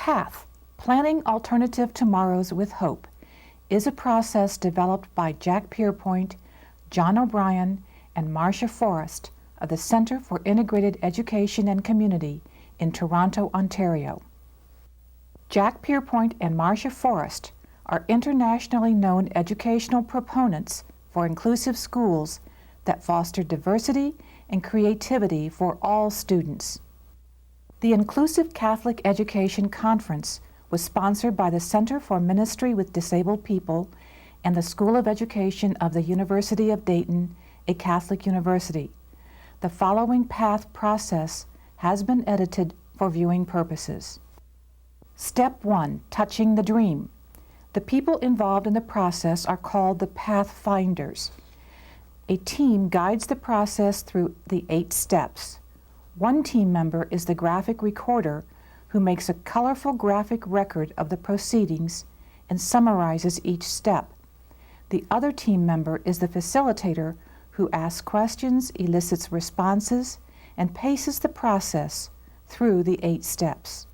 PATH, Planning Alternative Tomorrows with Hope, is a process developed by Jack Pearpoint, John O'Brien, and Marsha Forrest of the Center for Integrated Education and Community in Toronto, Ontario. Jack Pearpoint and Marsha Forrest are internationally known educational proponents for inclusive schools that foster diversity and creativity for all students. The Inclusive Catholic Education Conference was sponsored by the Center for Ministry with Disabled People and the School of Education of the University of Dayton, a Catholic university. The following PATH process has been edited for viewing purposes. Step 1, Touching the Dream. The people involved in the process are called the Pathfinders. A team guides the process through the 8 steps. One team member is the graphic recorder who makes a colorful graphic record of the proceedings and summarizes each step. The other team member is the facilitator who asks questions, elicits responses, and paces the process through the 8 steps.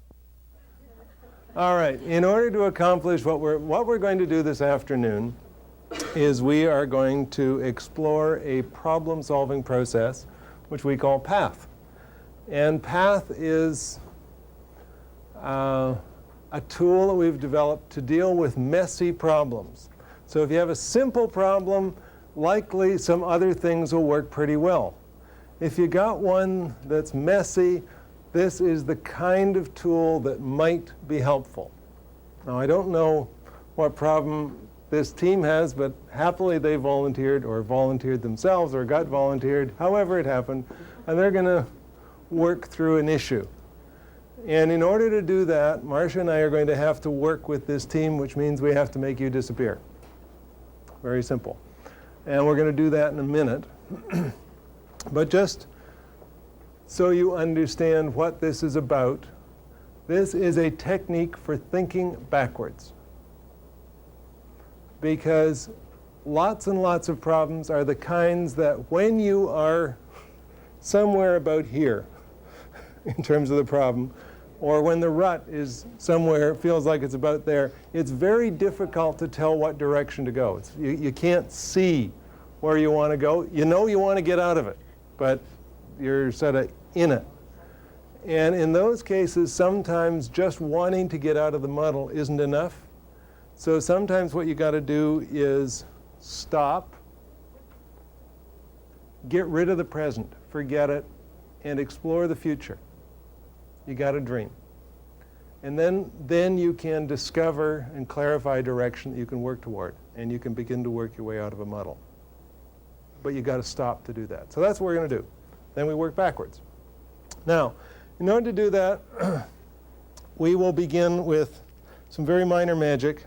All right, in order to accomplish what we're going to do this afternoon is we are going to explore a problem-solving process which we call PATH. And PATH is a tool that we've developed to deal with messy problems. So if you have a simple problem, likely some other things will work pretty well. If you got one that's messy, this is the kind of tool that might be helpful. Now, I don't know what problem this team has, but happily they volunteered or volunteered themselves or got volunteered, however it happened, and they're going to work through an issue. And in order to do that, Marsha and I are going to have to work with this team, which means we have to make you disappear. Very simple. And we're going to do that in a minute. But just so you understand what this is about, this is a technique for thinking backwards. Because lots and lots of problems are the kinds that when you are somewhere about here in terms of the problem, or when the rut is somewhere, it feels like it's about there, it's very difficult to tell what direction to go. You can't see where you want to go. You know you want to get out of it, but you're sort of in it. And in those cases, sometimes just wanting to get out of the muddle isn't enough. So sometimes what you got to do is stop, get rid of the present, forget it, and explore the future. You got to dream. And then you can discover and clarify direction that you can work toward, and you can begin to work your way out of a muddle. But you got to stop to do that. So that's what we're going to do. Then we work backwards. Now, in order to do that, we will begin with some very minor magic.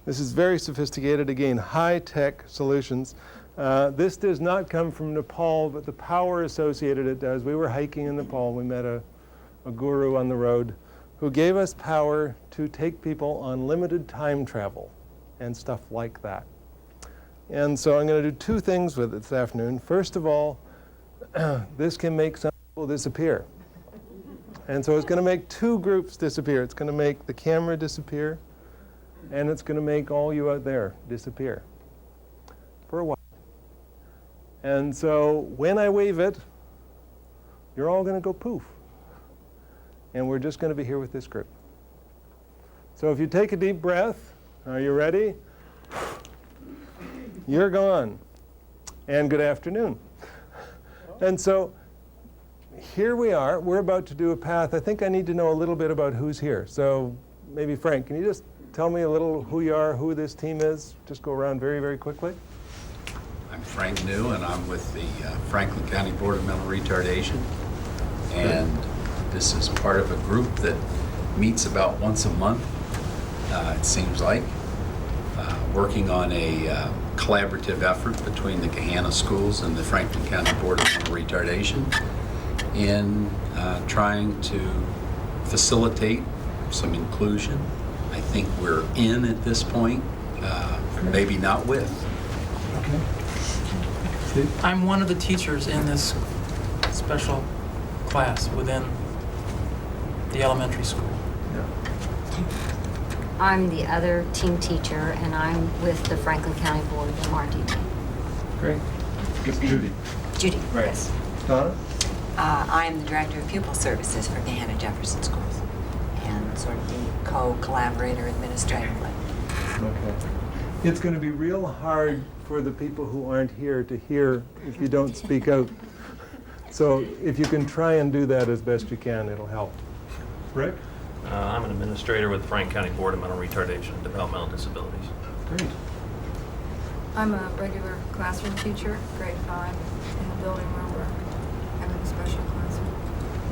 This is very sophisticated, again, high-tech solutions. This does not come from Nepal, but the power associated it does. We were hiking in Nepal. We met a guru on the road who gave us power to take people on limited time travel and stuff like that. And so I'm going to do 2 things with it this afternoon. First of all, this can make some people disappear. And so it's going to make 2 groups disappear. It's going to make the camera disappear, and it's going to make all you out there disappear for a while. And so when I wave it, you're all going to go poof. And we're just going to be here with this group. So if you take a deep breath, are you ready? You're gone. And good afternoon. And so here we are. We're about to do a PATH. I think I need to know a little bit about who's here. So maybe Frank, can you just tell me a little who you are, who this team is? Just go around very, very quickly. I'm Frank New, and I'm with the Franklin County Board of Mental Retardation. And this is part of a group that meets about once a month, it seems like, working on a collaborative effort between the Gahanna schools and the Franklin County Board of Mental Retardation in trying to facilitate some inclusion. I think we're in at this point, maybe not with. Okay. I'm one of the teachers in this special class within The elementary school. I'm the other team teacher, and I'm with the Franklin County Board, the MRT team. Great. It's Judy. Judy, Right. yes. Donna? I am the Director of Pupil Services for Gahanna Jefferson Schools and sort of the co-collaborator administratively. Okay. It's going to be real hard for the people who aren't here to hear if you don't speak out. So if you can try and do that as best you can, it'll help. Rick? I'm an administrator with the Franklin County Board of Mental Retardation and Developmental Disabilities. Great. I'm a regular classroom teacher, grade 5, in the building where we're having a special classroom.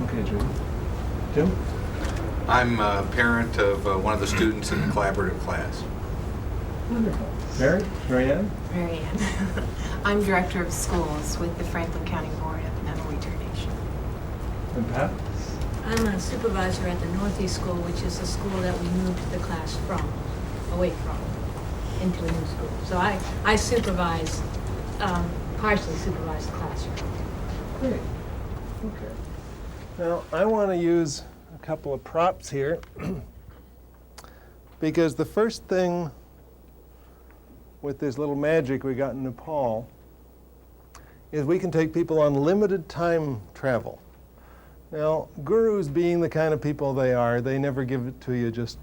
Okay, Judy. Jim? I'm a parent of one of the students in the collaborative class. Wonderful. Mary? Marianne? Mary Ann. I'm Director of Schools with the Franklin County Board of Mental Retardation. And Pat? I'm a supervisor at the Northeast School, which is a school that we moved the class away from, into a new school. So I supervise, partially supervise the classroom. Great. Okay. Now, I want to use a couple of props here because the first thing with this little magic we got in Nepal is we can take people on limited time travel. Now, gurus being the kind of people they are, they never give it to you just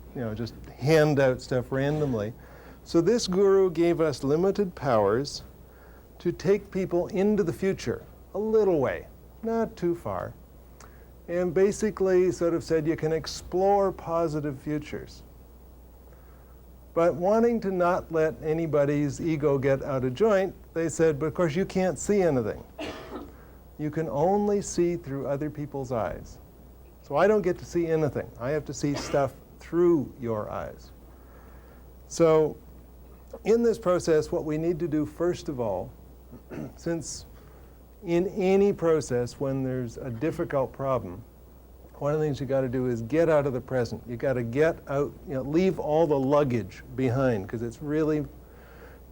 hand out stuff randomly. So this guru gave us limited powers to take people into the future, a little way, not too far, and basically sort of said you can explore positive futures. But wanting to not let anybody's ego get out of joint, they said, but of course you can't see anything. You can only see through other people's eyes. So I don't get to see anything. I have to see stuff through your eyes. So in this process, what we need to do first of all, since in any process when there's a difficult problem, one of the things you got to do is get out of the present. You got to get out, leave all the luggage behind, because it's really,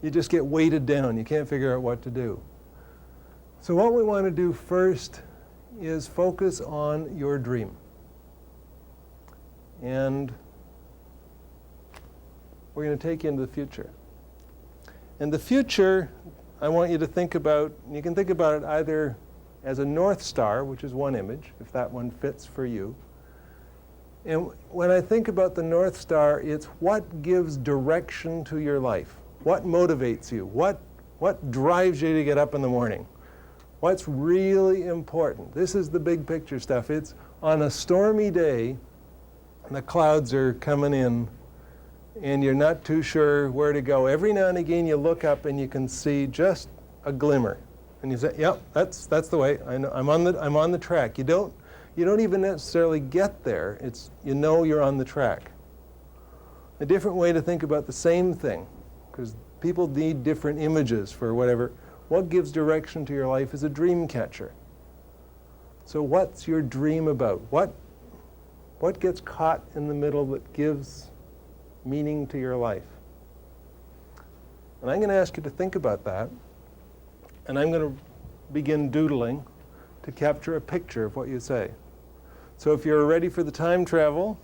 you just get weighted down. You can't figure out what to do. So what we want to do first is focus on your dream. And we're going to take you into the future. And the future, I want you to think about, you can think about it either as a North Star, which is one image, if that one fits for you. And when I think about the North Star, it's what gives direction to your life. What motivates you? What drives you to get up in the morning? What's really important? This is the big picture stuff. It's on a stormy day, and the clouds are coming in, and you're not too sure where to go. Every now and again you look up and you can see just a glimmer. And you say, yep, that's the way. I know, I'm on the track. You don't even necessarily get there. It's, you're on the track. A different way to think about the same thing, because people need different images for whatever. What gives direction to your life is a dream catcher. So what's your dream about? What gets caught in the middle that gives meaning to your life? And I'm going to ask you to think about that. And I'm going to begin doodling to capture a picture of what you say. So if you're ready for the time travel,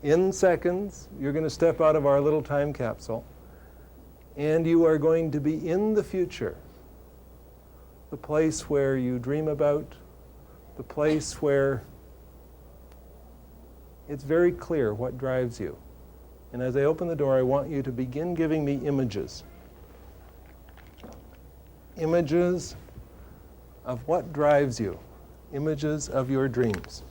in seconds, you're going to step out of our little time capsule. And you are going to be in the future, the place where you dream about, the place where it's very clear what drives you. And as I open the door, I want you to begin giving me images. Images of what drives you. Images of your dreams.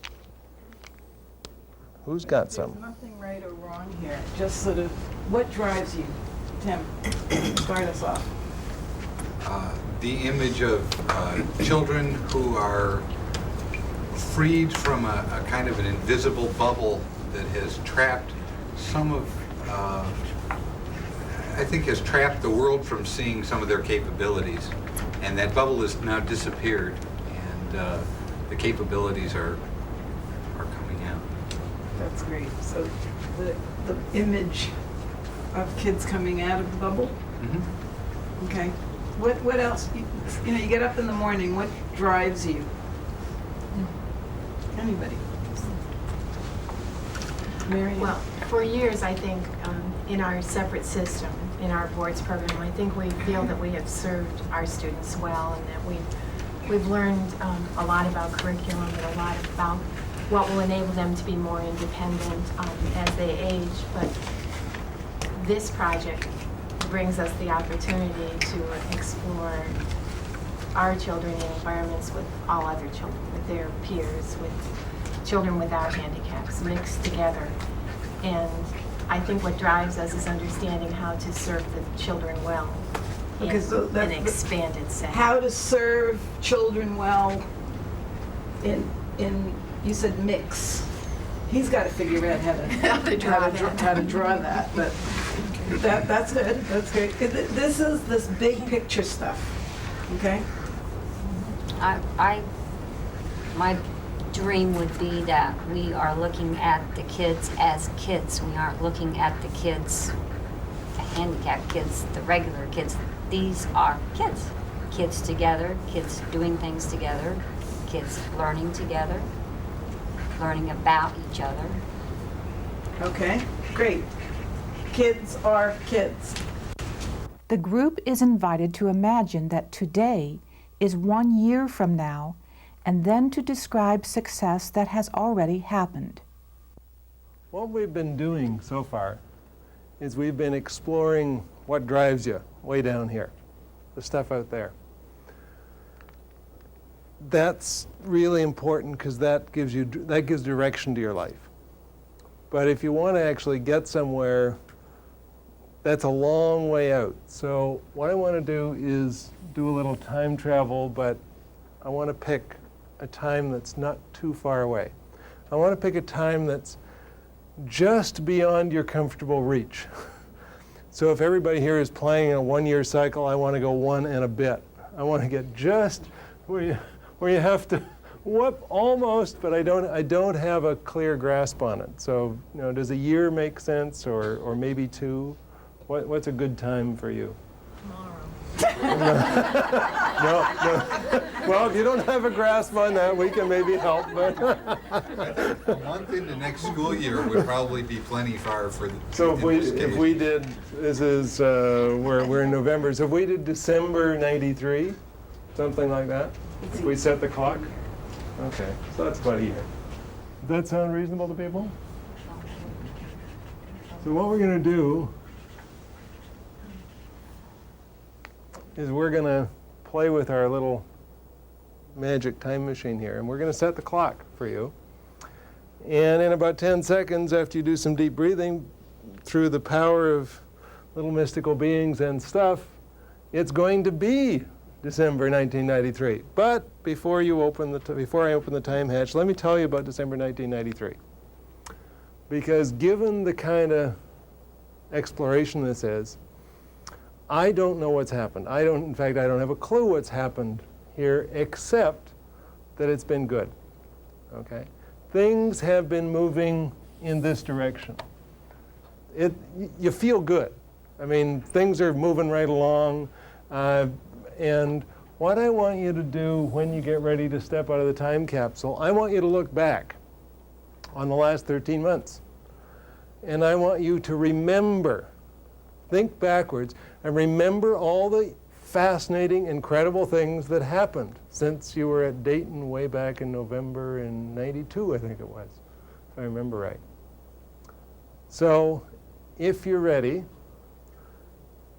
Who's got some? There's nothing right or wrong here. Just sort of what drives you. Tim, start us off. The image of children who are freed from a kind of an invisible bubble that has trapped some of, I think has trapped the world from seeing some of their capabilities. And that bubble has now disappeared, and the capabilities are coming out. That's great. So the image of kids coming out of the bubble? Mm-hmm. Okay. What else? You get up in the morning, what drives you? Anybody? Marion? Well, for years, I think, in our separate system, in our boards program, I think we feel that we have served our students well and that we've learned a lot about curriculum and a lot about what will enable them to be more independent as they age. But this project brings us the opportunity to explore our children in environments with all other children, with their peers, with children without handicaps, mixed together. And I think what drives us is understanding how to serve the children well in Okay, so an expanded setting. How to serve children well in you said mix. He's got to figure out how to draw that, but that's good. That's great. This is this big picture stuff. Okay. My dream would be that we are looking at the kids as kids. We aren't looking at the kids, the handicapped kids, the regular kids. These are kids. Kids together, kids doing things together, kids learning together, learning about each other. Okay. Great. Kids are kids. The group is invited to imagine that today is 1 year from now, and then to describe success that has already happened. What we've been doing so far is we've been exploring what drives you way down here, the stuff out there. That's really important because that gives direction to your life. But if you want to actually get somewhere, that's a long way out. So what I want to do is do a little time travel, but I want to pick a time that's not too far away. I want to pick a time that's just beyond your comfortable reach. So if everybody here is playing a 1-year cycle, I want to go 1 and a bit. I want to get just where you have to whoop almost, but I don't have a clear grasp on it. So, does a year make sense, or maybe 2? What's a good time for you? No. Well, if you don't have a grasp on that, we can maybe help. But A month in the next school year would probably be plenty far for the. So if we did, this is we're in November. So if we did December '93, something like that. If we set the clock. Okay, so that's about a year. Does that sound reasonable to people? So what we're going to do is we're going to play with our little magic time machine here, and we're going to set the clock for you. And in about 10 seconds, after you do some deep breathing, through the power of little mystical beings and stuff, it's going to be December 1993. But before I open the time hatch, let me tell you about December 1993. Because given the kind of exploration this is, I don't know what's happened. In fact, I don't have a clue what's happened here, except that it's been good. Okay? Things have been moving in this direction. You feel good. I mean, things are moving right along. And what I want you to do when you get ready to step out of the time capsule, I want you to look back on the last 13 months. And I want you to remember, think backwards, and remember all the fascinating, incredible things that happened since you were at Dayton way back in November in '92, I think it was, if I remember right. So, if you're ready,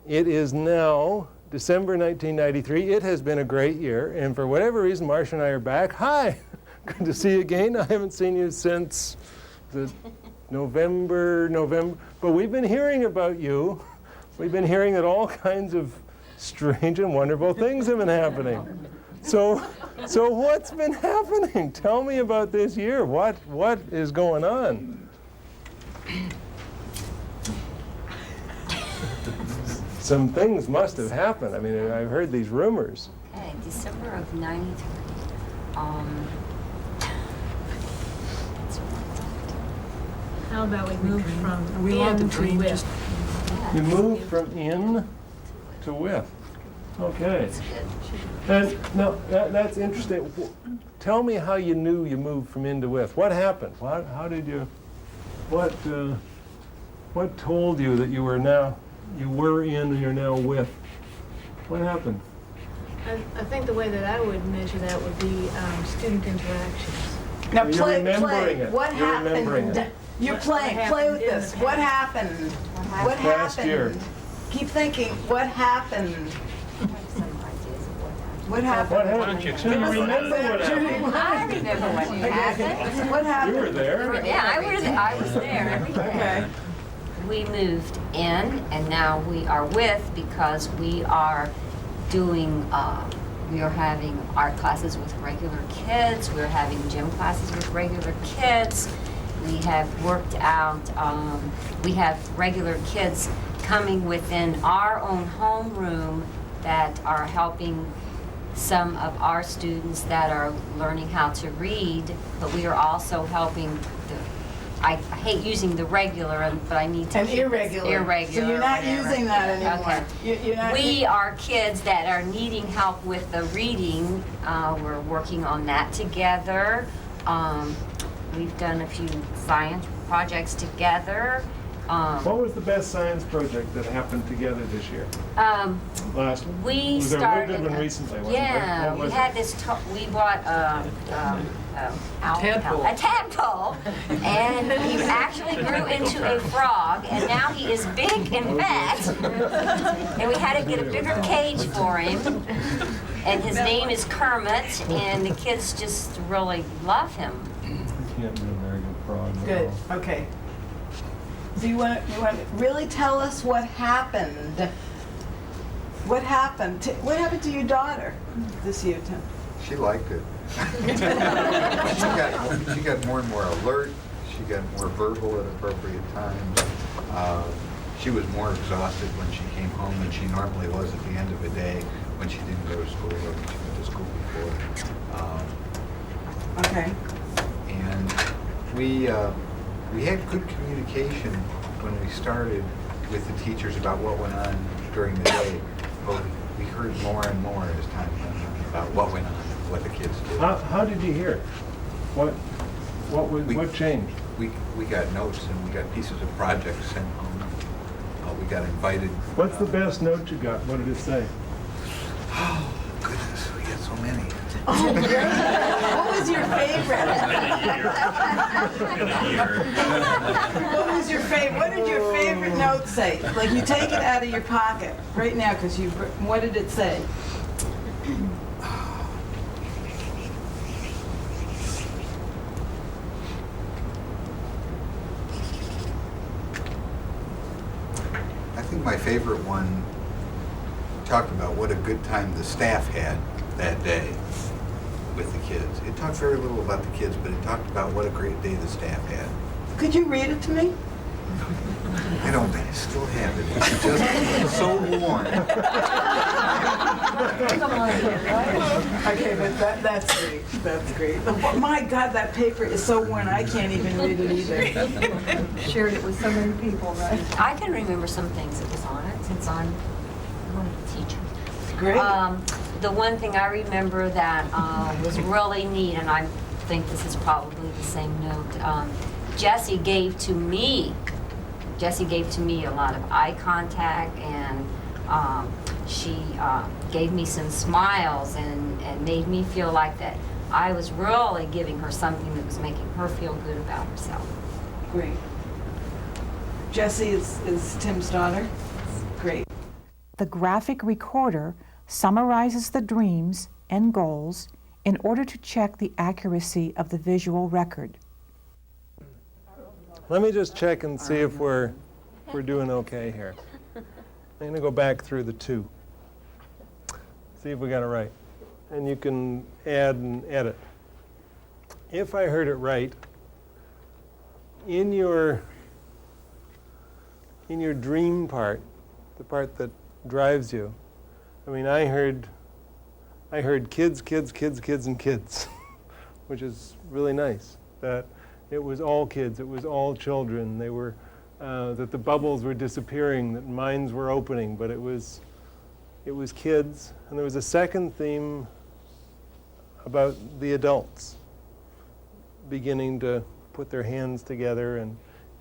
it is now December 1993. It has been a great year, and for whatever reason, Marsha and I are back. Hi! Good to see you again. I haven't seen you since November, but we've been hearing about you. We've been hearing that all kinds of strange and wonderful things have been happening. So what's been happening? Tell me about this year. What is going on? Some things must have happened. I mean, I've heard these rumors. Okay, December of '93. How about we move from We want the in to dream with? just- You moved from in to with. Okay. And no, that's interesting. Tell me how you knew you moved from in to with. What happened? How did you? what told you that you were in and you're now with? What happened? I think the way that I would measure that would be student interactions. Now You're play. remembering it. What You're remembering happened? it. You're playing. What Play with happened in this. the What past? happened? What Last year. happened? Keep thinking. What happened? Some ideas of what happened. What happened? What Why don't happened? you Do explain? you remember what happened? I remember what happened. What happened? You were there. Yeah, I was there every day. Okay. We moved in, and now we are with because we are doing, we are having art classes with regular kids. We're having gym classes with regular kids. We have worked out, we have regular kids coming within our own homeroom that are helping some of our students that are learning how to read, but we are also helping I hate using the regular, but I need to. And keep this irregular. Irregular. So you're not whatever. using that anymore. Okay. You're not. We are kids that are needing help with the reading. We're working on that together. We've done a few science projects together. What was the best science project that happened together this year? Last one? We Was there a started. real good one recently, wasn't there? Yeah, What we was had it? this. We bought a tadpole, and he actually grew into a frog, and now he is big and fat. And we had to get a bigger cage for him. And his name is Kermit, and the kids just really love him. Can't be a very good frog. at Good. all. Okay. Do you want to really tell us what happened? What happened? What happened to your daughter this year, Tim? She liked it. She got more and more alert. She got more verbal at appropriate times. She was more exhausted when she came home than she normally was at the end of a day when she didn't go to school or when she went to school before. Okay. And we had good communication when we started with the teachers about what went on during the day, but we heard more and more as time went on about what went on, what the kids did. How did you hear? What changed? We got notes and we got pieces of projects sent home. We got invited. What's the best note you got? What did it say? Oh, goodness, we got so many. Oh, great. What was your favorite? What was your favorite? What did your favorite note say? Like you take it out of your pocket right now because you. What did it say? I think my favorite one talked about what a good time the staff had that day with the kids. It talked very little about the kids, but it talked about what a great day the staff had. Could you read it to me? I don't think I still have it. It's just so worn. Okay, but that's great. That's great. My God, that paper is so worn. I can't even read it either. Shared it with so many people, right? I can remember some things that was on it since I'm one of the teachers. Great. The one thing I remember that was really neat, and I think this is probably the same note, Jessie gave to me a lot of eye contact, and she gave me some smiles and made me feel like that I was really giving her something that was making her feel good about herself. Great. Jessie is Tim's daughter? Great. The graphic recorder summarizes the dreams and goals in order to check the accuracy of the visual record. Let me just check and see if we're doing okay here. I'm going to go back through the two. See if we got it right. And you can add and edit. If I heard it right, in your dream part, the part that drives you, I mean, I heard kids, kids, kids, kids, and kids, which is really nice. That it was all kids, it was all children. They were, that the bubbles were disappearing, that minds were opening, but it was kids. And there was a second theme about the adults beginning to put their hands together and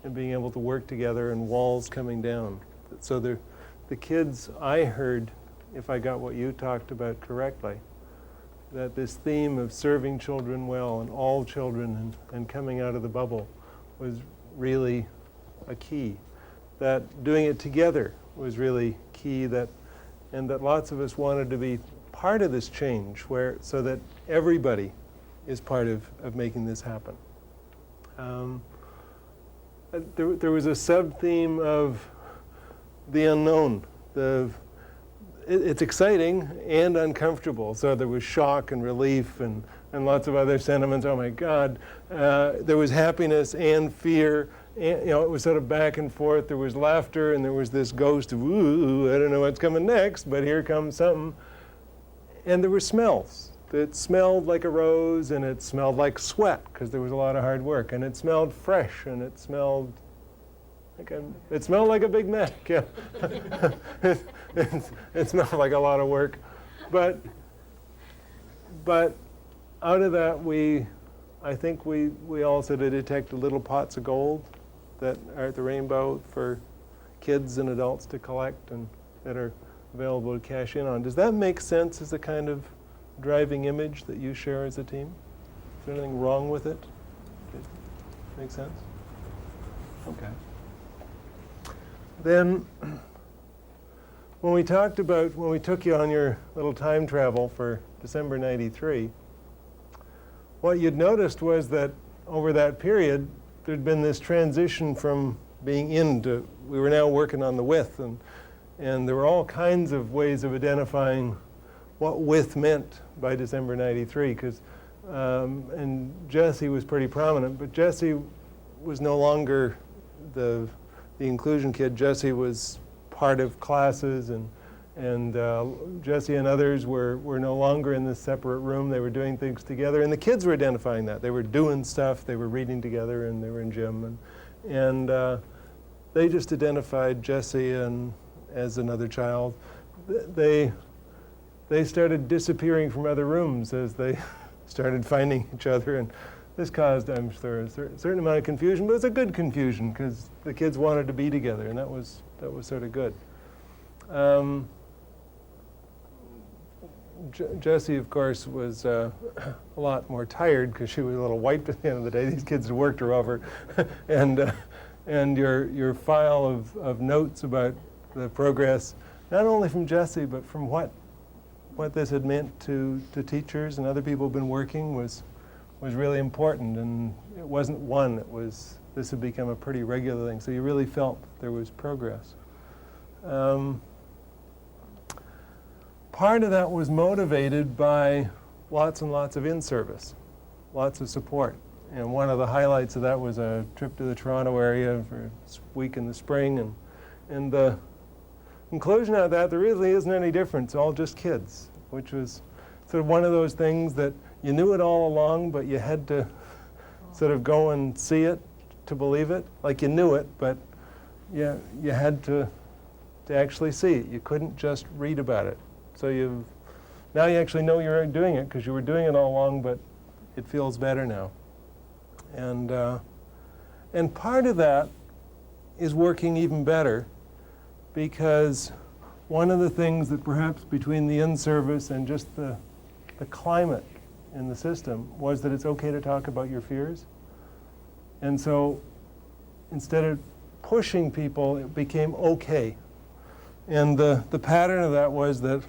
and being able to work together and walls coming down. So the kids, I heard, if I got what you talked about correctly, that this theme of serving children well and all children and coming out of the bubble was really a key. That doing it together was really key, and that lots of us wanted to be part of this change, so that everybody is part of making this happen. There was a sub-theme of the unknown. It's exciting and uncomfortable. So there was shock and relief and lots of other sentiments. Oh my God. There was happiness and fear. And, it was sort of back and forth. There was laughter and there was this ghost of, ooh, I don't know what's coming next, but here comes something. And there were smells. It smelled like a rose and it smelled like sweat because there was a lot of hard work. And it smelled fresh and it smelled like a Big Mac, yeah. it smelled like a lot of work. But out of that, I think we also detected little pots of gold that are at the rainbow for kids and adults to collect and that are available to cash in on. Does that make sense as a kind of driving image that you share as a team? Is there anything wrong with it? Make sense? Okay. Then, when we took you on your little time travel for December '93, what you'd noticed was that over that period, there'd been this transition from being in to, we were now working on the with, and there were all kinds of ways of identifying what with meant by December '93, because, and Jesse was pretty prominent, but Jesse was no longer the inclusion kid. Jesse was part of classes, and Jesse and others were no longer in this separate room. They were doing things together, and the kids were identifying that. They were doing stuff, they were reading together, and they were in gym, and they just identified Jesse as another child. They started disappearing from other rooms as they started finding each other, and this caused, I'm sure, a certain amount of confusion, but it was a good confusion because the kids wanted to be together, and that was sort of good. Jessie, of course, was a lot more tired because she was a little wiped at the end of the day. These kids had worked her over, and your file of notes about the progress, not only from Jessie but from what this had meant to teachers and other people who've been working was really important, and it wasn't one. This had become a pretty regular thing. So you really felt there was progress. Part of that was motivated by lots and lots of in-service, lots of support. And one of the highlights of that was a trip to the Toronto area for a week in the spring, and the conclusion out of that, there really isn't any difference, all just kids, which was sort of one of those things that you knew it all along, but you had to sort of go and see it to believe it. Like you knew it, but you had to actually see it. You couldn't just read about it. So now you actually know you're doing it because you were doing it all along, but it feels better now. And part of that is working even better because one of the things that perhaps between the in-service and just the climate in the system was that it's okay to talk about your fears. And so instead of pushing people, it became okay. And the pattern of that was that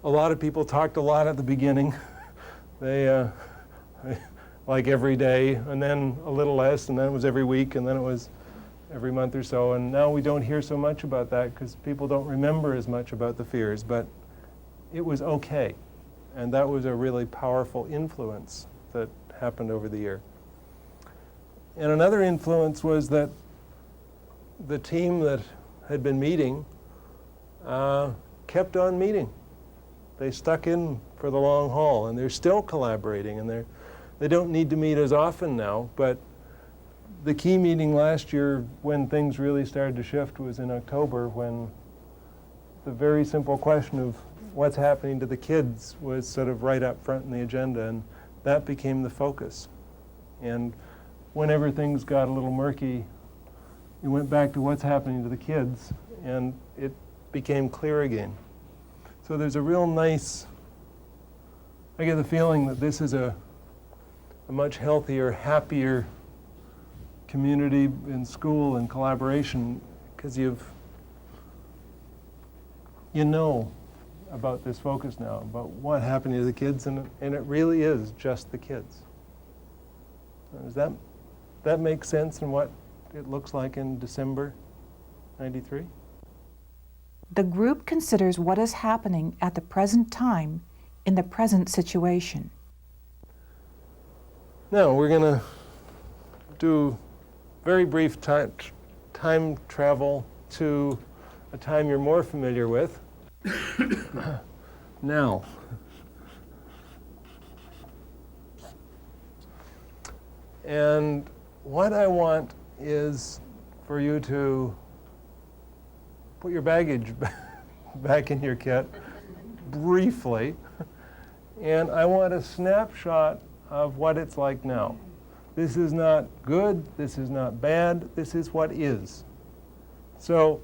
a lot of people talked a lot at the beginning. They like every day, and then a little less, and then it was every week, and then it was every month or so. And now we don't hear so much about that because people don't remember as much about the fears, but it was okay. And that was a really powerful influence that happened over the year. And another influence was that the team that had been meeting kept on meeting. They stuck in for the long haul, and they're still collaborating, and they don't need to meet as often now, but the key meeting last year when things really started to shift was in October, when the very simple question of what's happening to the kids was sort of right up front in the agenda, and that became the focus. And whenever things got a little murky, you went back to what's happening to the kids, and it became clear again. So there's a real nice, I get the feeling that this is a much healthier, happier community in school and collaboration, because you know about this focus now, about what happened to the kids, and it really is just the kids. Does that make sense in what it looks like in December '93? The group considers what is happening at the present time in the present situation. Now, we're going to do very brief time travel to a time you're more familiar with. Now. And what I want is for you to put your baggage back in your kit briefly, and I want a snapshot of what it's like now. This is not good, this is not bad, this is what is. So,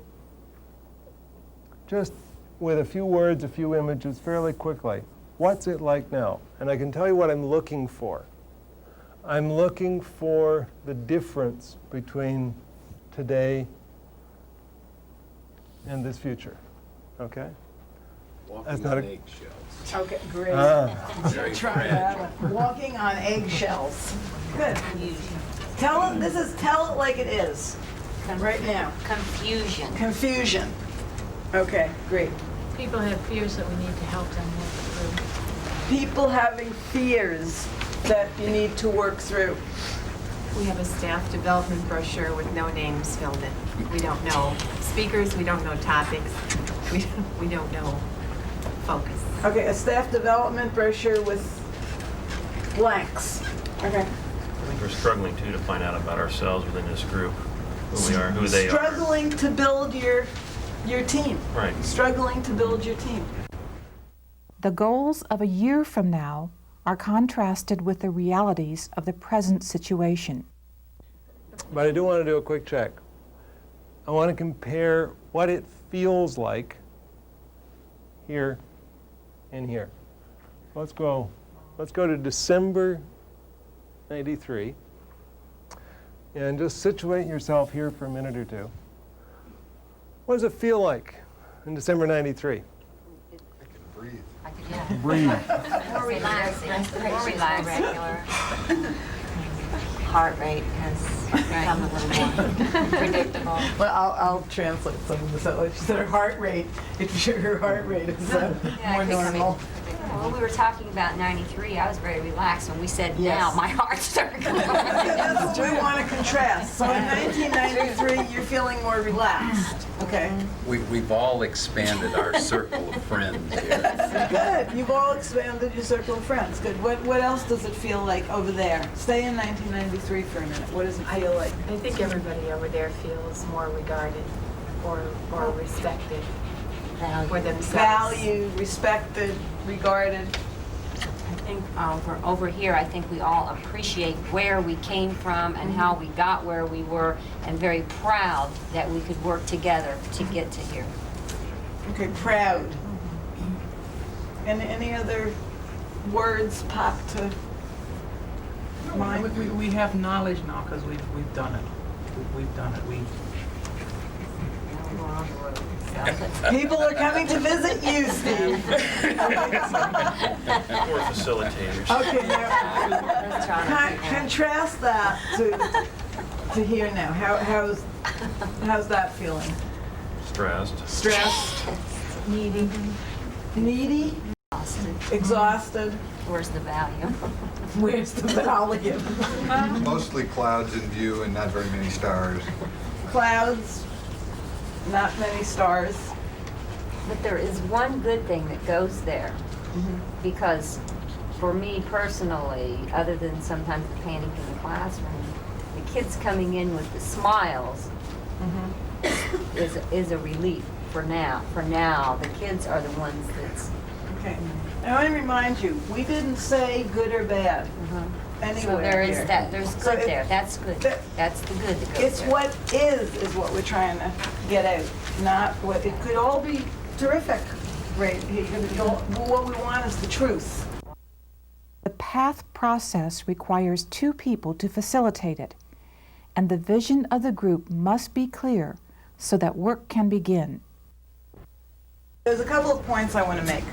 just with a few words, a few images, fairly quickly, what's it like now? And I can tell you what I'm looking for. I'm looking for the difference between today and this future, okay? Walking on eggshells. Okay, great. Very Try that one. Walking on eggshells. Good. Tell it like it is, right now. Confusion. Confusion. Okay, great. People have fears that we need to help them work through. People having fears that you need to work through. We have a staff development brochure with no names filled in. We don't know speakers, we don't know topics, we don't know focus. Okay, a staff development brochure with blanks. Okay. I think we're struggling too to find out about ourselves within this group, who we are, who they are. Struggling to build your team. Right. Struggling to build your team. The goals of a year from now are contrasted with the realities of the present situation. But I do want to do a quick check. I want to compare what it feels like here and here. Let's go to December '93 and just situate yourself here for a minute or two. What does it feel like in December '93? I can breathe. I could, yeah. Breathe. More relaxing. More relaxed. Regular. Heart rate has become a little more predictable. Well, I'll translate some of this. She said her heart rate, her heart rate is more normal. When we were talking about '93, I was very relaxed. When we said Yes. now, my heart started going. That's what we want to contrast. So in 1993, you're feeling more relaxed. Okay. We've all expanded our circle of friends here. Good. You've all expanded your circle of friends. Good. What else does it feel like over there? Stay in 1993 for a minute. What does it feel like? I think everybody over there feels more regarded or respected for themselves. Valued, respected, regarded. I think over here, I think we all appreciate where we came from and how we got where we were, and very proud that we could work together to get to here. Okay, proud. And any other words pop to mind? We have knowledge now because we've done it. We've done it. People are coming to visit you, Steve. We're facilitators. Okay, now contrast that to here now. How's that feeling? Stressed. Stressed, Needy. needy, exhausted. Where's the value? Where's the value? Mostly clouds in view and not very many stars. Clouds, not many stars. But there is one good thing that goes there, because for me personally, other than sometimes the panic in the classroom, the kids coming in with the smiles is a relief for now. For now, the kids are the ones Okay. I want to remind you, we didn't say good or bad anywhere So there is here. that, there's So good there, that's good. That's the good that goes It's there. what is what we're trying to get out, not what, it could all be terrific. Right, what we want is the truth. The PATH process requires two people to facilitate it, and the vision of the group must be clear so that work can begin. There's a couple of points I want to make.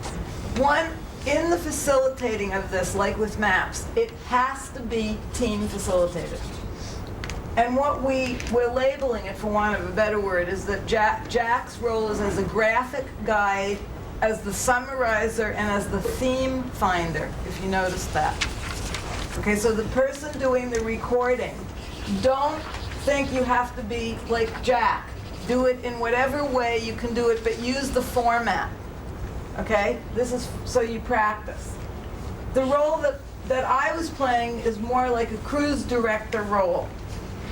One, in the facilitating of this, like with maps, it has to be team facilitated. And what we're labeling it, for want of a better word, is that Jack's role is as a graphic guide, as the summarizer, and as the theme finder, if you noticed that. Okay, so the person doing the recording, don't think you have to be like Jack. Do it in whatever way you can do it, but use the format. Okay? This is so you practice. The role that I was playing is more like a cruise director role.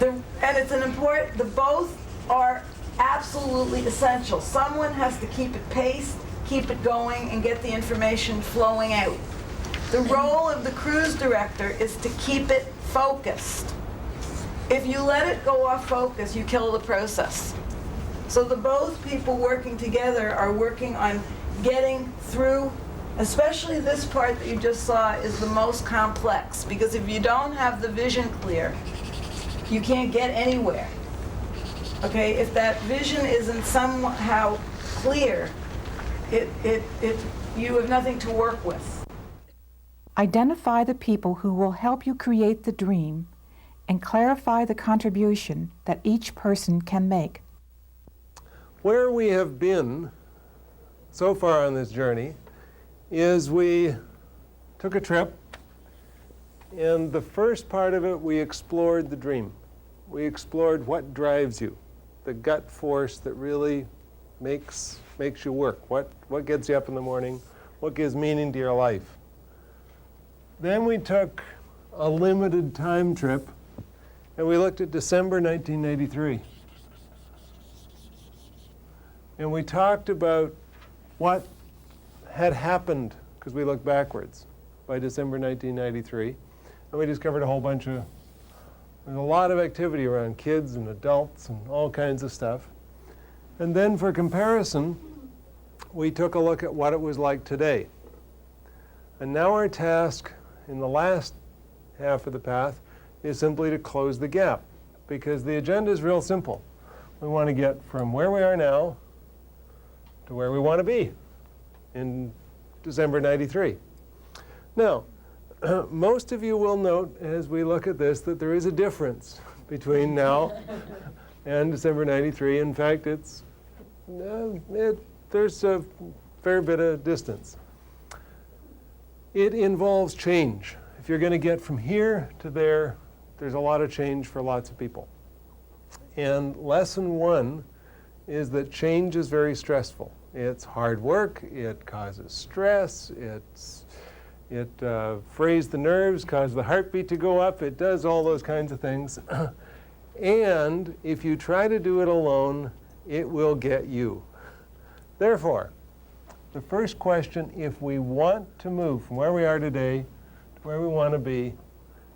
And it's an important, the both are absolutely essential. Someone has to keep it paced, keep it going, and get the information flowing out. The role of the cruise director is to keep it focused. If you let it go off focus, you kill the process. So the both people working together are working on getting through, especially this part that you just saw is the most complex, because if you don't have the vision clear, you can't get anywhere. Okay, if that vision isn't somehow clear, you have nothing to work with. Identify the people who will help you create the dream and clarify the contribution that each person can make. Where we have been so far on this journey is we took a trip, and the first part of it we explored the dream. We explored what drives you, the gut force that really makes you work, what gets you up in the morning, what gives meaning to your life. Then we took a limited time trip, and we looked at December 1983. And we talked about what had happened, because we looked backwards, by December 1993. And we discovered a whole bunch of, there's a lot of activity around kids and adults and all kinds of stuff. And then for comparison, we took a look at what it was like today. And now our task in the last half of the path is simply to close the gap, because the agenda is real simple. We want to get from where we are now to where we want to be in December 93. Now, most of you will note as we look at this that there is a difference between now and December 93. In fact, there's a fair bit of distance. It involves change. If you're going to get from here to there, there's a lot of change for lots of people. And lesson one is that change is very stressful. It's hard work, it causes stress, it frays the nerves, causes the heartbeat to go up, it does all those kinds of things. And if you try to do it alone, it will get you. Therefore, the first question, if we want to move from where we are today to where we want to be,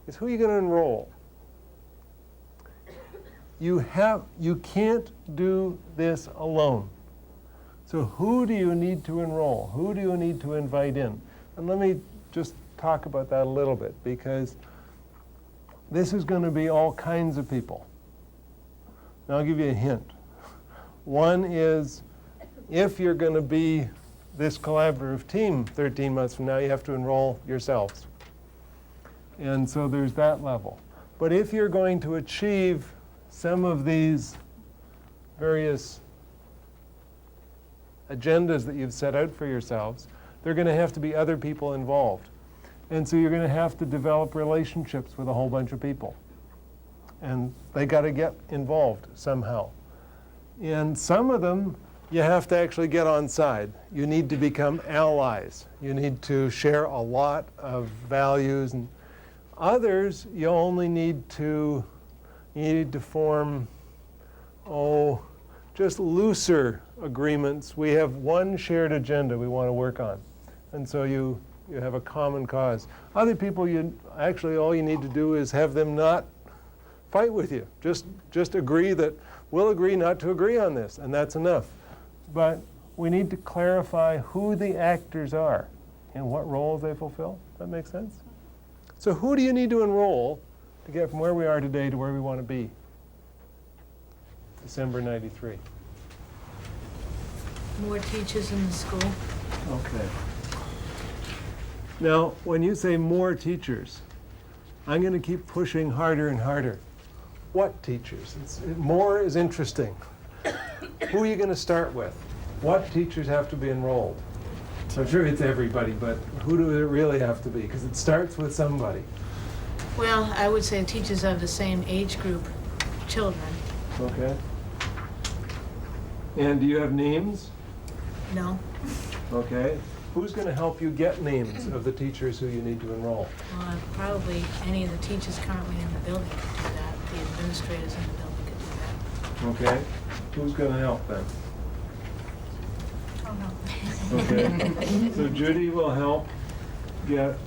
is who are you going to enroll? You can't do this alone. So who do you need to enroll? Who do you need to invite in? And let me just talk about that a little bit, because this is going to be all kinds of people. Now I'll give you a hint. One is, if you're going to be this collaborative team 13 months from now, you have to enroll yourselves. And so there's that level. But if you're going to achieve some of these various agendas that you've set out for yourselves, there are going to have to be other people involved. And so you're going to have to develop relationships with a whole bunch of people. And they got to get involved somehow. And some of them, you have to actually get on side. You need to become allies. You need to share a lot of values. And others, you only need to form, just looser agreements. We have one shared agenda we want to work on. And so you have a common cause. Other people, actually all you need to do is have them not fight with you. Just agree that we'll agree not to agree on this, and that's enough. But we need to clarify who the actors are and what roles they fulfill. That makes sense? So who do you need to enroll to get from where we are today to where we want to be? December 93. More teachers in the school. Okay. Now, when you say more teachers, I'm going to keep pushing harder and harder. What teachers? More is interesting. Who are you going to start with? What teachers have to be enrolled? I'm sure it's everybody, but who do it really have to be? Because it starts with somebody. Well, I would say teachers of the same age group, children. Okay. And do you have names? No. Okay. Who's going to help you get names of the teachers who you need to enroll? Probably any of the teachers currently in the building could do that. The administrators in the building could do that. Okay. Who's going to help then? Oh, no. Okay. So Judy will help get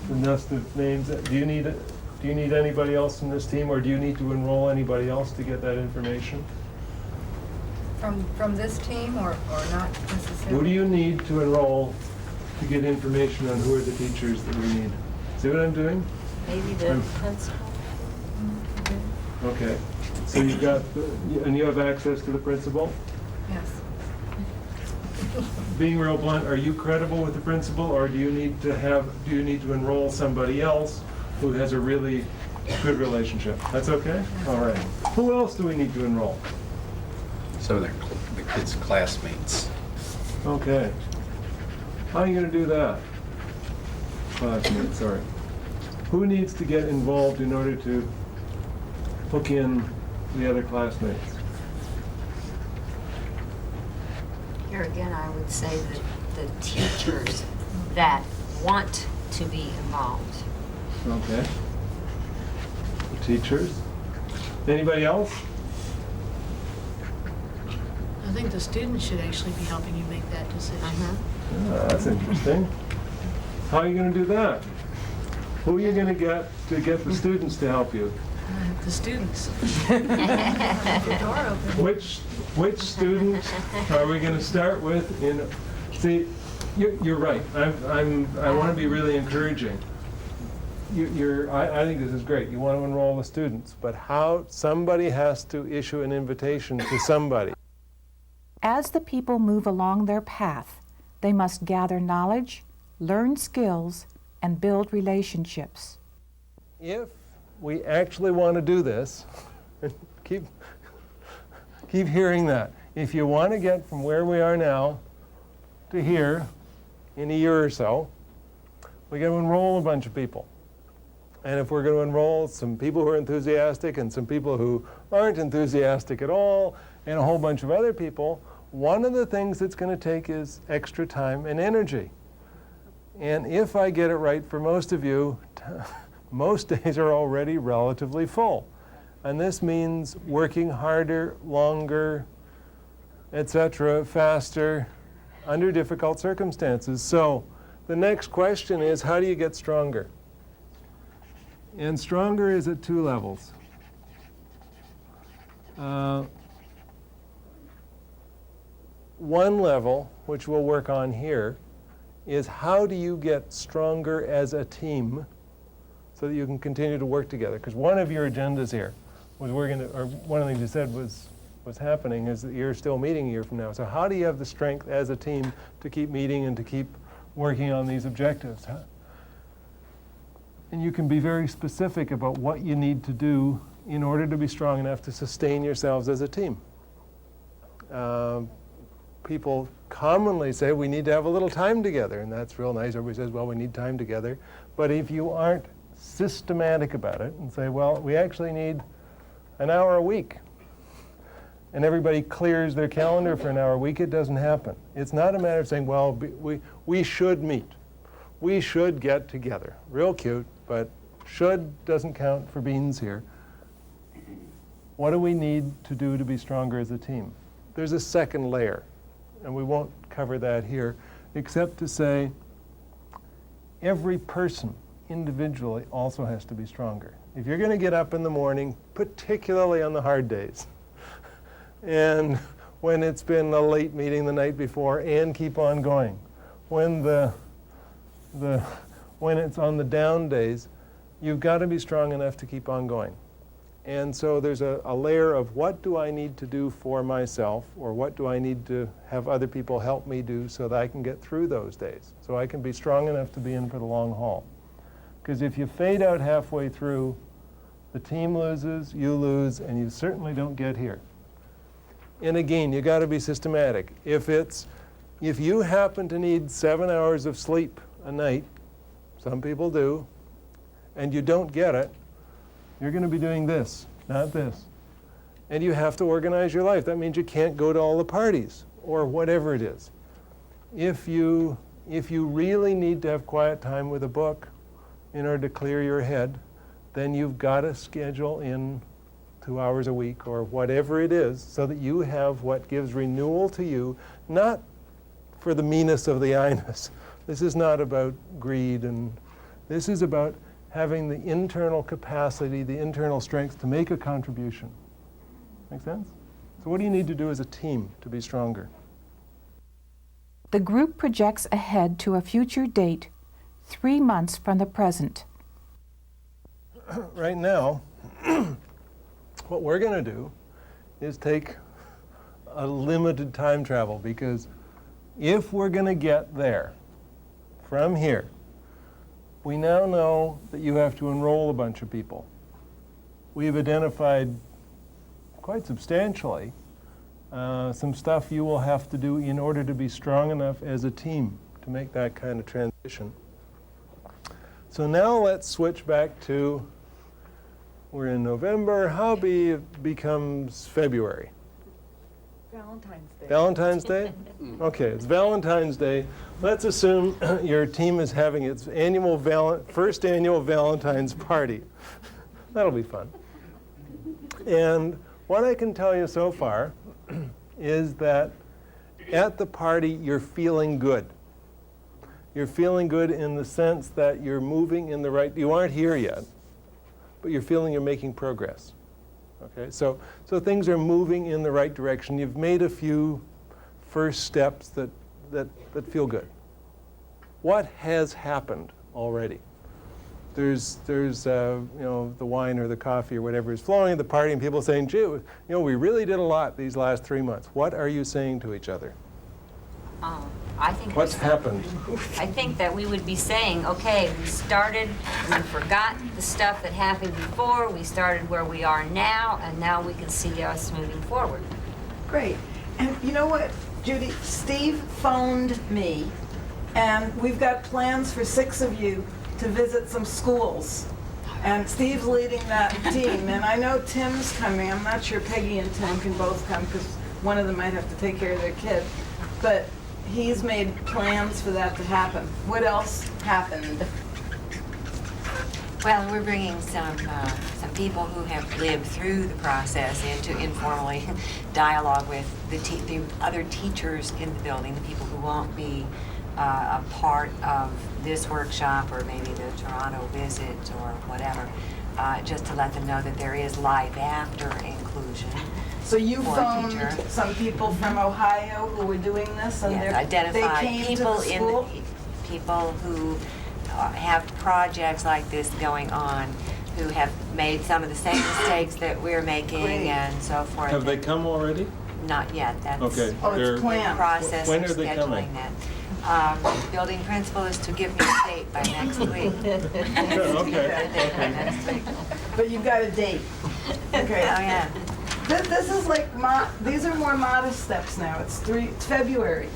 the list of names. Do you need anybody else in this team, or do you need to enroll anybody else to get that information? From this team or not necessarily? Who do you need to enroll to get information on who are the teachers that we need? See what I'm doing? Maybe the principal. Okay. So you've got, and you have access to the principal? Yes. Being real blunt, are you credible with the principal, or do you need to enroll somebody else who has a really good relationship? That's okay? All right. Who else do we need to enroll? Some of the kids' classmates. Okay. How are you going to do that? Classmates, sorry. Who needs to get involved in order to hook in the other classmates? Here again, I would say that the teachers that want to be involved. Okay. The teachers. Anybody else? I think the students should actually be helping you make that decision. That's interesting. How are you going to do that? Who are you going to get the students to help you? The students. The door open. Which student are we going to start with? See, you're right. I want to be really encouraging. I think this is great. You want to enroll the students, but somebody has to issue an invitation to somebody. As the people move along their path, they must gather knowledge, learn skills, and build relationships. If we actually want to do this, keep hearing that. If you want to get from where we are now to here in a year or so, we got to enroll a bunch of people. And if we're going to enroll some people who are enthusiastic and some people who aren't enthusiastic at all, and a whole bunch of other people, one of the things it's going to take is extra time and energy. And if I get it right for most of you, most days are already relatively full. And this means working harder, longer, etc., faster, under difficult circumstances. So the next question is, how do you get stronger? And stronger is at two levels. One level, which we'll work on here, is how do you get stronger as a team so that you can continue to work together? Because one of your agendas here was one of the things you said was happening is that you're still meeting a year from now. So how do you have the strength as a team to keep meeting and to keep working on these objectives? And you can be very specific about what you need to do in order to be strong enough to sustain yourselves as a team. People commonly say we need to have a little time together, and that's real nice. Everybody says, well, we need time together. But if you aren't systematic about it and say, well, we actually need an hour a week, and everybody clears their calendar for an hour a week, it doesn't happen. It's not a matter of saying, well, we should meet. We should get together. Real cute, but should doesn't count for beans here. What do we need to do to be stronger as a team? There's a second layer, and we won't cover that here, except to say every person individually also has to be stronger. If you're going to get up in the morning, particularly on the hard days, and when it's been a late meeting the night before, and keep on going, when when it's on the down days, you've got to be strong enough to keep on going. And so there's a layer of what do I need to do for myself, or what do I need to have other people help me do so that I can get through those days, so I can be strong enough to be in for the long haul. Because if you fade out halfway through, the team loses, you lose, and you certainly don't get here. And again, you got to be systematic. If you happen to need 7 hours of sleep a night, some people do, and you don't get it, you're going to be doing this, not this. And you have to organize your life. That means you can't go to all the parties or whatever it is. If you really need to have quiet time with a book in order to clear your head, then you've got to schedule in 2 hours a week or whatever it is so that you have what gives renewal to you, not for the meanness of the eye-ness. This is not about greed, and this is about having the internal capacity, the internal strength to make a contribution. Make sense? So what do you need to do as a team to be stronger? The group projects ahead to a future date 3 months from the present. Right now, what we're going to do is take a limited time travel, because if we're going to get there from here, we now know that you have to enroll a bunch of people. We've identified quite substantially some stuff you will have to do in order to be strong enough as a team to make that kind of transition. So now let's switch back to, we're in November, how it becomes February? Valentine's Day. Valentine's Day? Okay, it's Valentine's Day. Let's assume your team is having its first annual Valentine's party. That'll be fun. And what I can tell you so far is that at the party you're feeling good. You're feeling good in the sense that you're moving in the right, you aren't here yet, but you're feeling you're making progress. Okay, so things are moving in the right direction. You've made a few first steps that feel good. What has happened already? There's the wine or the coffee or whatever is flowing at the party, and people saying, gee, we really did a lot these last 3 months. What are you saying to each other? I think What's happened? I think that we would be saying, okay, we started, we forgot the stuff that happened before, we started where we are now, and now we can see us moving forward. Great. And you know what, Judy? Steve phoned me, and we've got plans for 6 of you to visit some schools. And Steve's leading that team, and I know Tim's coming. I'm not sure Peggy and Tim can both come because one of them might have to take care of their kid. But he's made plans for that to happen. What else happened? Well, we're bringing some people who have lived through the process into informally dialogue with the other teachers in the building, the people who won't be a part of this workshop or maybe the Toronto visit or whatever, just to let them know that there is life after inclusion. So you phoned some people from Ohio who were doing this, and yes, they identify came people to the school? people who have projects like this going on, who have made some of the same mistakes that we're making. Great. And so forth. Have they come already? Not yet. That's Okay. Oh, it's planned. process When of are they scheduling coming? that. Building principal is to give me a date by next week. Okay. Next week. But you've got a date. Okay. Oh, yeah. This is like, these are more modest steps now. It's February.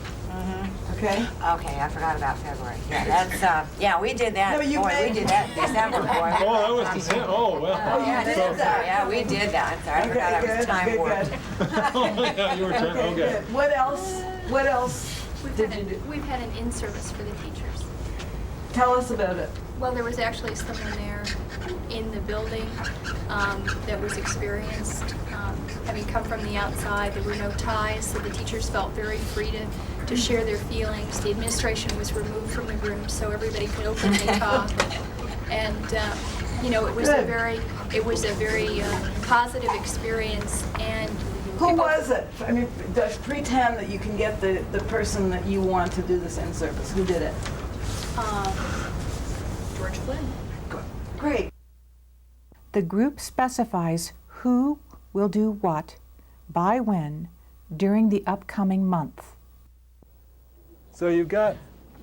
Okay? Okay, I forgot about February. Yeah, that's, yeah, we did that. No, you boy, made- we did that in December, boy. Oh, that was December. Oh, well. Oh, you did that. Yeah, we did that. I'm sorry, I forgot I was time warped. Oh, yeah, you were trying, Okay, okay. good. What else did you do? We've had an in-service for the teachers. Tell us about it. Well, there was actually someone there in the building that was experienced. Having come from the outside, there were no ties, so the teachers felt very free to to share their feelings. The administration was removed from the room so everybody could openly talk. And you know, it was a very positive experience. And Who was it? I mean, just pretend that you can get the person that you want to do this in service. Who did it? George Flynn. Great. The group specifies who will do what, by when, during the upcoming month. So you've got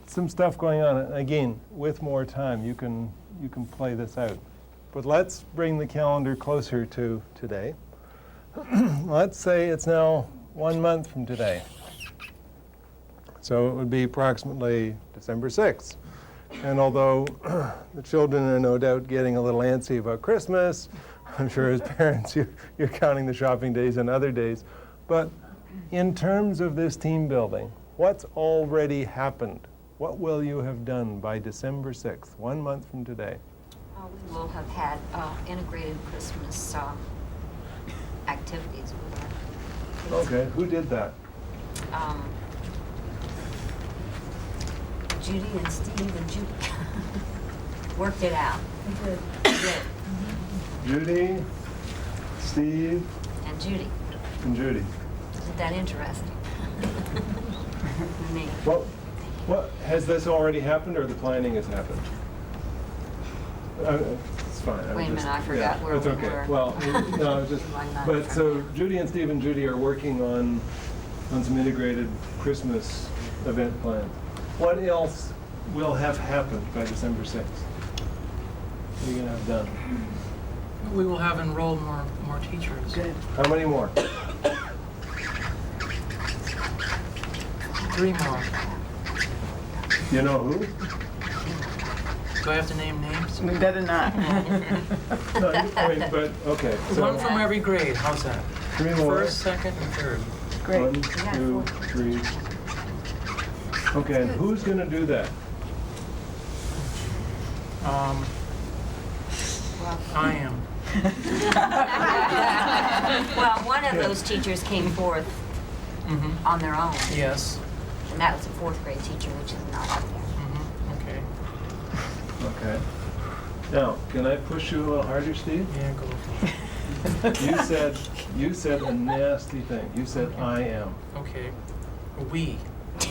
some stuff going on. Again, with more time, you can play this out. But let's bring the calendar closer to today. Let's say it's now 1 month from today. So it would be approximately December 6th. And although the children are no doubt getting a little antsy about Christmas, I'm sure as parents you're counting the shopping days and other days. But in terms of this team building, what's already happened? What will you have done by December 6th, 1 month from today? We will have had integrated Christmas activities with our kids. Okay, who did that? Judy and Steve and Judy worked it out. We did. Did. Judy, Steve, And Judy. and Judy. Isn't that interesting? Me. What has this already happened, or the planning has happened? It's fine. Wait a minute, I forgot where that's we okay. were. Well, no, just. I'm not But so sure. Judy and Steve and Judy are working on some integrated Christmas event plans. What else will have happened by December 6th? What are you gonna have done? We will have enrolled more teachers. Good. How many more? 3 more. You know who? Do I have to name names? We better not. No, I mean, but okay. So One from every grade. How's that? 3 more. First, second, and third. Great. 1, 2, 3. Okay, and who's gonna do that? I am. Well, one of those teachers came forth Mm-hmm. on their own, Yes. and that was a 4th grade teacher, which is not up there. Mm-hmm. Okay. Okay. Now, can I push you a little harder, Steve? Yeah, go for it. You said a nasty thing. You said I am. Okay. We.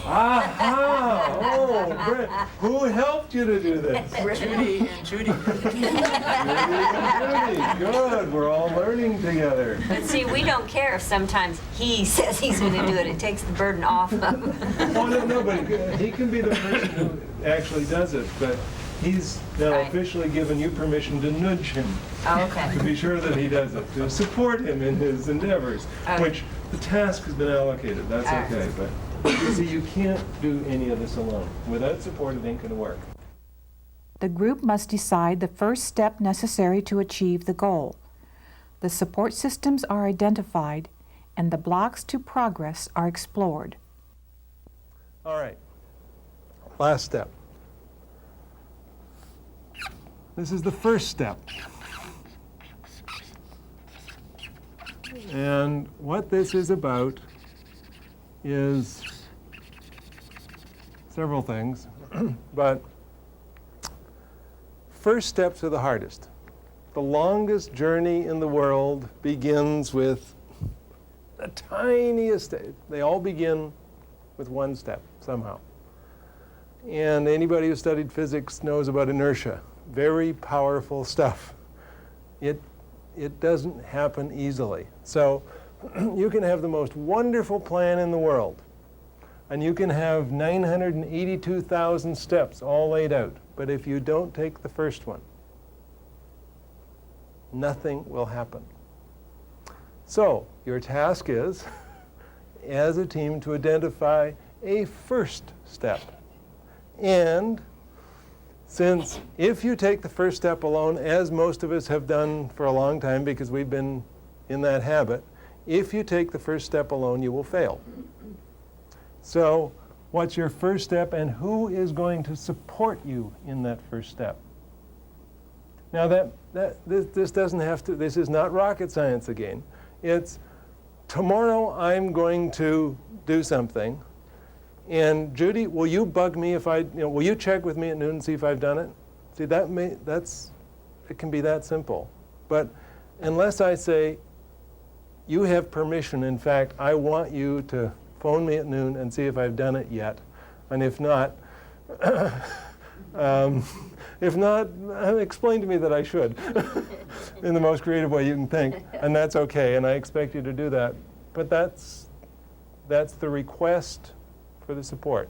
Aha! Oh, great. Who helped you to do this? Judy and Judy. Judy and Judy. Good. We're all learning together. But see, we don't care if sometimes he says he's going to do it. It takes the burden off of him. Oh, no, but he can be the person who actually does it, but he's now Right. officially given you permission to nudge him. Oh, okay. To be sure that he does it, to support him in his endeavors, Okay. which the task has been allocated. That's All right. okay, but you see, you can't do any of this alone. Without support, it ain't going to work. The group must decide the first step necessary to achieve the goal. The support systems are identified, and the blocks to progress are explored. All right. Last step. This is the first step. And what this is about is several things, but first steps are the hardest. The longest journey in the world begins with the tiniest step. They all begin with one step somehow. And anybody who studied physics knows about inertia. Very powerful stuff. It doesn't happen easily. So you can have the most wonderful plan in the world, and you can have 982,000 steps all laid out. But if you don't take the first one, nothing will happen. So your task is, as a team, to identify a first step. And since if you take the first step alone, as most of us have done for a long time because we've been in that habit, if you take the first step alone, you will fail. So what's your first step, and who is going to support you in that first step? Now this doesn't have to, this is not rocket science again. It's tomorrow I'm going to do something, And Judy, will you bug me if will you check with me at noon and see if I've done it? See, it can be that simple. But unless I say, you have permission, in fact, I want you to phone me at noon and see if I've done it yet. And if not, explain to me that I should in the most creative way you can think. And that's okay, and I expect you to do that. But that's the request for the support.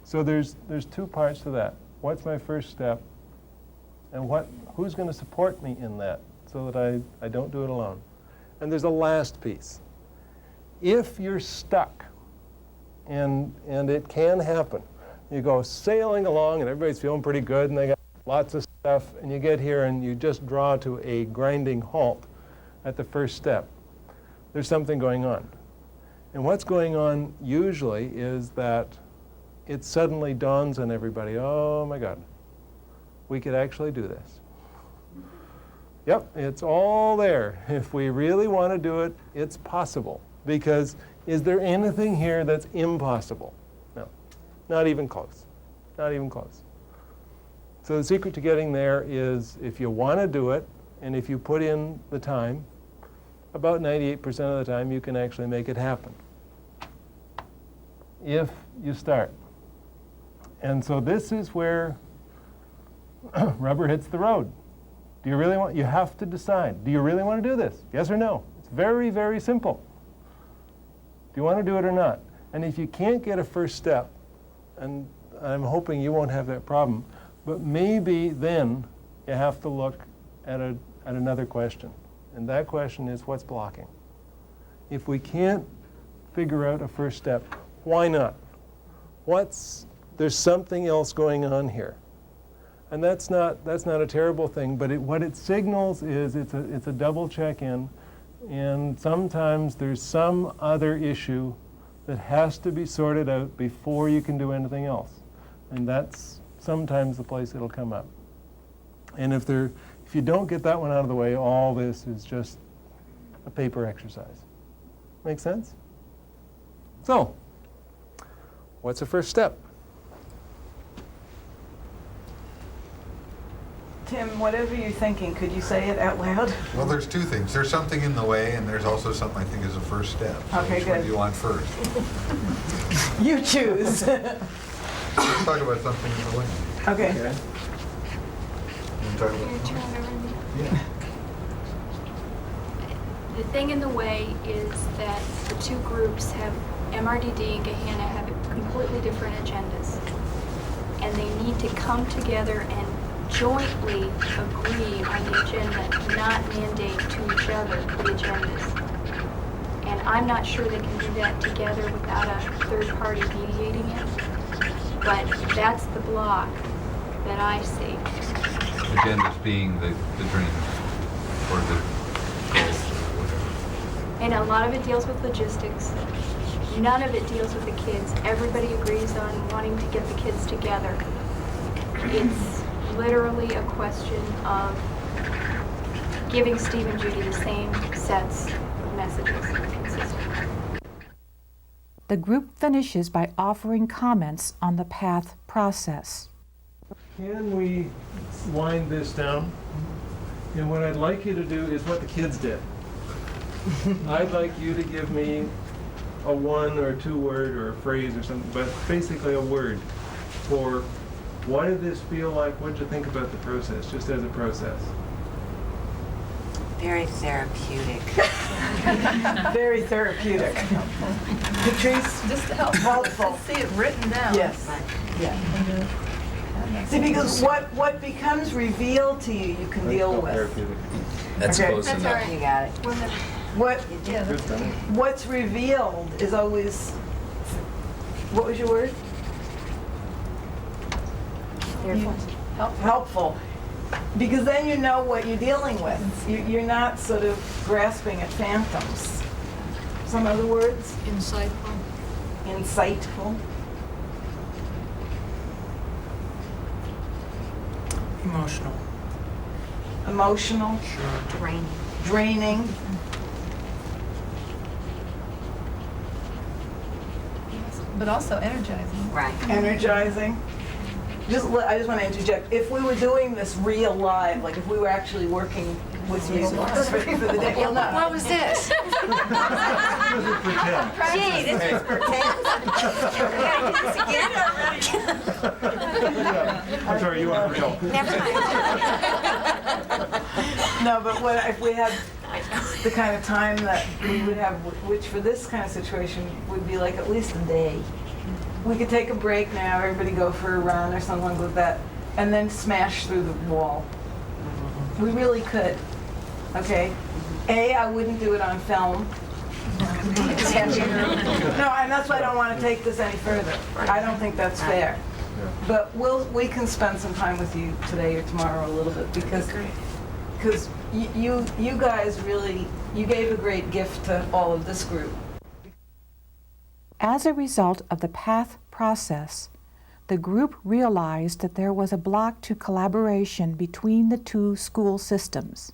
So there's two parts to that. What's my first step? And who's going to support me in that so that I don't do it alone? And there's a last piece. If you're stuck, and it can happen, you go sailing along and everybody's feeling pretty good and they got lots of stuff, and you get here and you just draw to a grinding halt at the first step. There's something going on. And what's going on usually is that it suddenly dawns on everybody, oh my God, we could actually do this. Yep, it's all there. If we really want to do it, it's possible. Because is there anything here that's impossible? No, not even close. Not even close. So the secret to getting there is if you want to do it, and if you put in the time, about 98% of the time you can actually make it happen. If you start. And so this is where rubber hits the road. Do you really want, you have to decide, do you really want to do this? Yes or no? It's very, very simple. Do you want to do it or not? And if you can't get a first step, and I'm hoping you won't have that problem, but maybe then you have to look at another question. And that question is, what's blocking? If we can't figure out a first step, why not? There's something else going on here. And that's not a terrible thing, but what it signals is it's a double check-in, and sometimes there's some other issue that has to be sorted out before you can do anything else. And that's sometimes the place it'll come up. And if you don't get that one out of the way, all this is just a paper exercise. Make sense? So, what's the first step? Tim, whatever you're thinking, could you say it out loud? Well, there's two things. There's something in the way, and there's also something I think is a first step. So Okay, which good. one do you want first? You choose. Let's talk about something in the way. Okay. You want to talk about Your something? turn already. Yeah. The thing in the way is that the two groups MRDD and Gehanna have completely different agendas. And they need to come together and jointly agree on the agenda, not mandate to each other the agendas. And I'm not sure they can do that together without a third party mediating it. But that's the block that I see. Agendas being the dreams or the goals or whatever. And a lot of it deals with logistics. None of it deals with the kids. Everybody agrees on wanting to get the kids together. It's literally a question of giving Steve and Judy the same sets of messages consistently. The group finishes by offering comments on the PATH process. Can we wind this down? And what I'd like you to do is what the kids did. I'd like you to give me a one or two word or a phrase or something, but basically a word for what did this feel like? What did you think about the process, just as a process? Very therapeutic. Very therapeutic. Patrice? Just to help Helpful. see it written down. Yes. Yeah. See, because what becomes revealed to you, you can deal with. Therapeutic. That's Okay. close That's enough. all right. You got it. We're gonna- What's revealed is always, what was your word? Helpful. Because then you know what you're dealing with. You're not sort of grasping at phantoms. Some other words? Insightful. Insightful. Emotional. Emotional. Draining. Draining. But also energizing. Right. Energizing. I just want to interject. If we were doing this real live, like if we were actually working with you for the day, well, no. What was this? Gee, this is pretend. Can we gotta do this again? I'm sorry, you are real. Never mind. No, but if we had the kind of time that we would have, which for this kind of situation would be like at least a day. We could take a break now, everybody go for a run or something like that, and then smash through the wall. We really could, okay? I wouldn't do it on film. No, and that's why I don't want to take this any further. I don't think that's fair. But we can spend some time with you today or tomorrow a little bit because you guys really, you gave a great gift to all of this group. As a result of the PATH process, the group realized that there was a block to collaboration between the two school systems.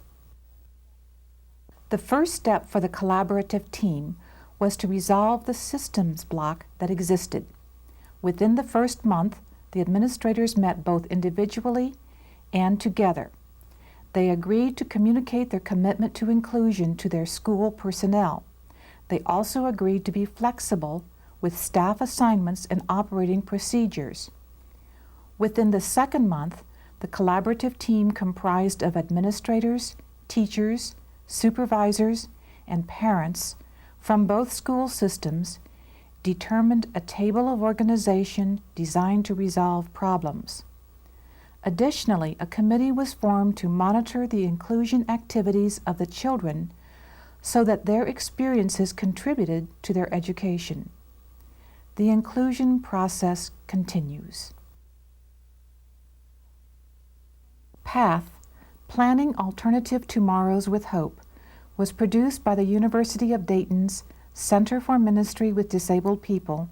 The first step for the collaborative team was to resolve the systems block that existed. Within the first month, the administrators met both individually and together. They agreed to communicate their commitment to inclusion to their school personnel. They also agreed to be flexible with staff assignments and operating procedures. Within the second month, the collaborative team comprised of administrators, teachers, supervisors, and parents from both school systems determined a table of organization designed to resolve problems. Additionally, a committee was formed to monitor the inclusion activities of the children so that their experiences contributed to their education. The inclusion process continues. PATH, Planning Alternative Tomorrows with Hope, was produced by the University of Dayton's Center for Ministry with Disabled People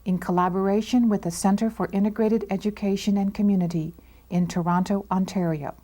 in collaboration with the Center for Integrated Education and Community in Toronto, Ontario.